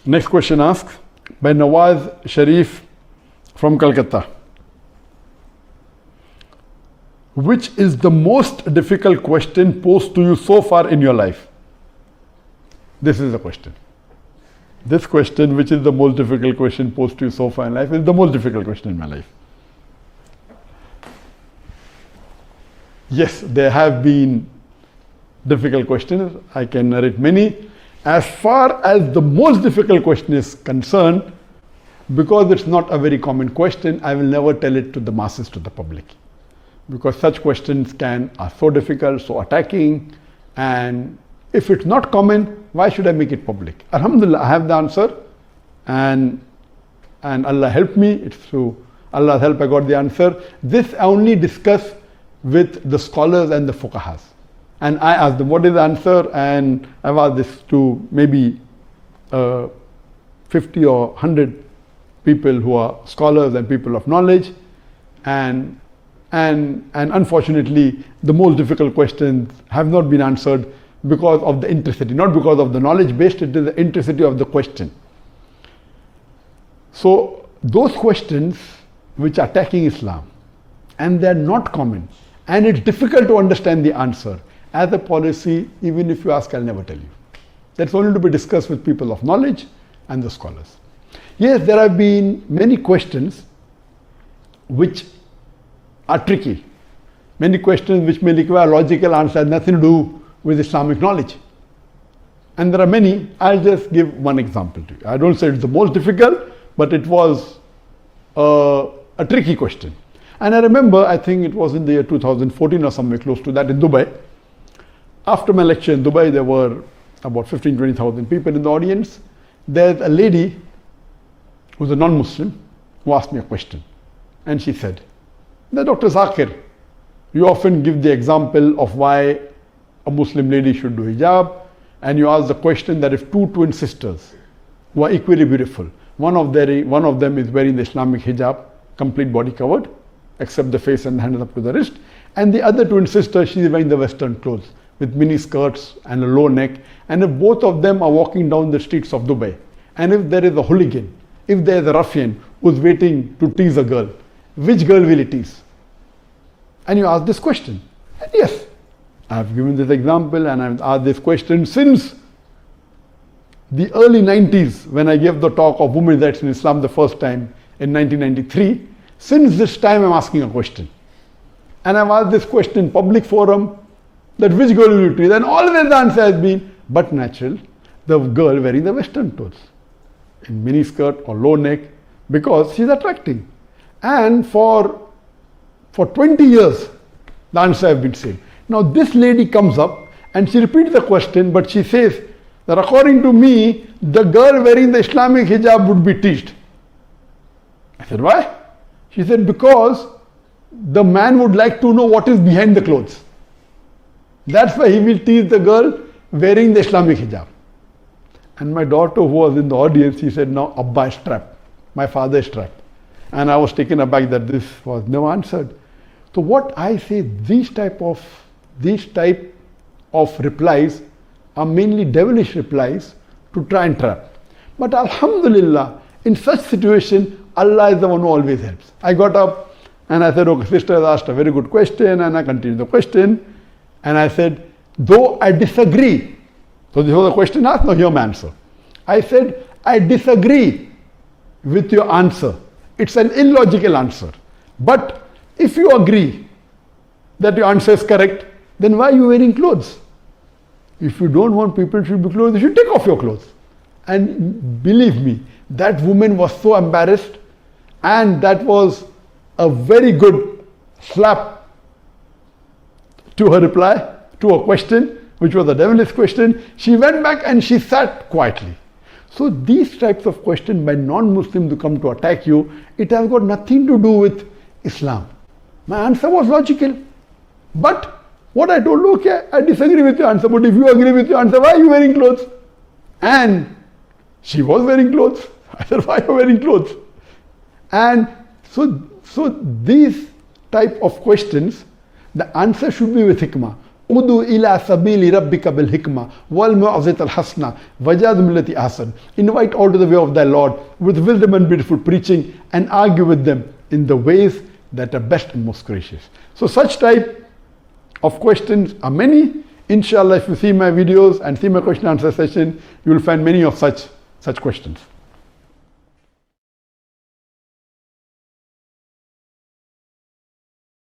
Next question asked by Nawaz Sharif from Calcutta. Which is the most difficult question posed to you so far in your life? This is the question. This question, which is the most difficult question posed to you so far in life, is the most difficult question in my life. Yes, there have been difficult questions. I can narrate many. As far as the most difficult question is concerned, because it's not a very common question, I will never tell it to the masses, to the public. Because such questions are so difficult, so attacking, and if it's not common, why should I make it public? Alhamdulillah, I have the answer, and Allah helped me. It's through Allah's help I got the answer. This I only discuss with the scholars and the fuqahas. And I asked them, what is the answer? And I've asked this to maybe 50 or 100 people who are scholars and people of knowledge. And unfortunately, the most difficult questions have not been answered because of the intricity, not because of the knowledge based, it is the intricity of the question. So those questions which are attacking Islam, and they're not common, and it's difficult to understand the answer, as a policy, even if you ask, I'll never tell you. That's only to be discussed with people of knowledge and the scholars. Yes, there have been many questions which are tricky. Many questions which may require logical answer, nothing to do with Islamic knowledge. And there are many. I'll just give one example to you. I don't say it's the most difficult, but it was a tricky question. And I remember, I think it was in the year 2014 or somewhere close to that in Dubai. After my lecture in Dubai, there were about 15,000-20,000 people in the audience. There's a lady who's a non-Muslim who asked me a question. And she said, Dr. ذاكر, you often give the example of why a Muslim lady should do hijab, and you ask the question that if two twin sisters who are equally beautiful, one of them is wearing the Islamic hijab, complete body covered, except the face and the hand up to the wrist, and the other twin sister, she is wearing the Western clothes with mini skirts and a low neck, and if both of them are walking down the streets of Dubai, and if there is a hooligan, if there is a ruffian who's waiting to tease a girl, which girl will he tease? And you ask this question. And yes, I have given this example and I've asked this question since the early 90s when I gave the talk of women's rights in Islam the first time in 1993. Since this time I'm asking a question. And I've asked this question in public forum that which girl will you tease? And always the answer has been, but natural, the girl wearing the Western clothes in mini skirt or low neck because she's attracting. And for 20 years, the answer has been same. Now this lady comes up and she repeats the question, but she says that according to me, the girl wearing the Islamic hijab would be teased. I said, why? She said, because the man would like to know what is behind the clothes. That's why he will tease the girl wearing the Islamic hijab. And my daughter who was in the audience, she said, now Abba is trapped. My father is trapped. And I was taken aback that this was never answered. So what I say, these type of replies are mainly devilish replies to try and trap. But Alhamdulillah, in such situation, Allah is the one who always helps. I got up and I said, okay, sister has asked a very good question, and I continued the question. And I said, though I disagree. So this was a question asked, now hear my answer. I said, I disagree with your answer. It's an illogical answer. But if you agree that your answer is correct, then why are you wearing clothes? If you don't want people to be clothes, you should take off your clothes. And believe me, that woman was so embarrassed, and that was a very good slap to her reply, to her question, which was a devilish question. She went back and she sat quietly. So these types of questions by non-Muslims who come to attack you, it has got nothing to do with Islam. My answer was logical. But what I told, okay, I disagree with your answer, but if you agree with your answer, why are you wearing clothes? And she was wearing clothes. I said, why are you wearing clothes? And so these type of questions, the answer should be with hikmah. Udu ila sabili rabbika bil hikmah wal mu'azat al hasna wajadhum allati ahsan. Invite all to the way of thy Lord with wisdom and beautiful preaching, and argue with them in the ways that are best and most gracious. So such type of questions are many. Inshallah, if you see my videos and see my question answer session, you will find many of such questions.